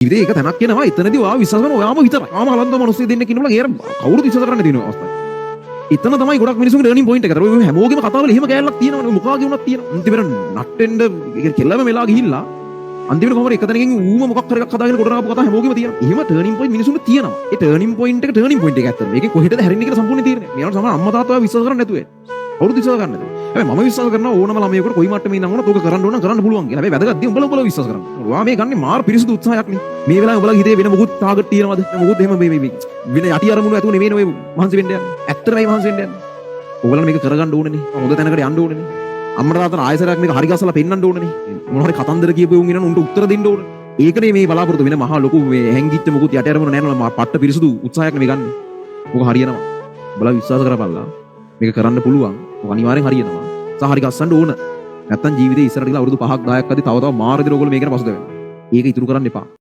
ඉතින් ඒක තැනක් කියනවා එතනදී ඔයා විශ්වාස කරන ඔයාම විතරයි. ආම හලන්ද මිනිස්සු දෙන්නෙක් ඉන්නවල ඒර කවුරුද විශ්වාස කරන්න තියෙන අවස්ථාව. එතන තමයි ගොඩක් මිනිස්සුන්ගේ ටර්නින් පොයින්ට් එක. ඒතර ඔය හැමෝගෙම කතාවල එහෙම කෑල්ලක් තියෙනවනේ. මොකාගේ වුණත් තියෙනවා. අන්තිමට නට්ටෙන්ඩ ඒ කෙල්ලම වෙලා ගිහිල්ලා අන්තිමට කොහමද එක තැනකින් ඌම මොකක් හරි එකක් හදාගෙන කොට නාපු කතා හැමෝගෙම තියෙනවා. එහෙම ටර්නින් පොයින්ට් මිනිස්සුන්ට තියෙනවා. ඒ ටර්නින් පොයින්ට් එක ඇත්තට. මේකේ කොහෙටද හැරෙන්නේ කියලා සම්පූර්ණ තීරණය. මේවට සමහර අම්මා තාත්තා විශ්වාස කරන්නේ නැතුව ඇයි. කවුරුද විශ්වාස කරන්නේ නැතුව. හැබැයි මම විශ්වාස කරනවා ඕනම ළමයෙකුට කොයි මට්ටමේ ඉඳන් වුණත් ඕක කරන්න ඕන නම් කරන්න පුළුවන් කියලා. හැබැයි වැදගත් දේ උඹලා විශ්වාස කරන්න. ඔයා මේ ගන්නේ මාර පිරිසුදු උත්සාහයක් නේ. මේ වෙලාවේ උඹලා හිතේ වෙන මොකුත් ටාගට් තියෙනවද? මොකුත් එහෙම මේ වෙන යටි අරමුණු ඇතුව නෙමෙයි ඔය මහන්සි වෙන්න යන්නේ. ඇත්තටමයි මහන්සි වෙන්න යන්නේ. ඔයගොල්ලෝ මේක කරගන්න ඕනේනේ. හොඳ තැනකට යන්න ඕනේනේ. අම්මට තාත්තට ආයෙසරයක් මේක හරි ගස්සලා පෙන්නන්න ඕනේනේ. මොන හරි කතන්දර කියපු උන් ඉන්න උන්ට උත්තර දෙන්න ඕනේ. ඒකනේ මේ බලාපොරොත්තු වෙන මහා ලොකු මේ හැංගිච්ච මොකුත් යට අරමුණු නැහැ නේද? පට්ට පිරිසුදු උත්සාහයක් නෙමෙයි ගන්න. ඔක හරියනවා. බලලා විශ්වාස කරපල්ලා. මේක කරන්න පුළුවන්. ඔක අනිවාර්යෙන් හරියනවා. සහරි ගස්සන්න ඕන. නැත්තම් ජීවිතේ ඉස්සරහට ගිහලා අවුරුදු 5ක් 10ක් අදී තව මාර විදිහට ඔයගොල්ලෝ මේකට පසුද වෙනවා. ඒක ඉතුරු කරන්න එපා.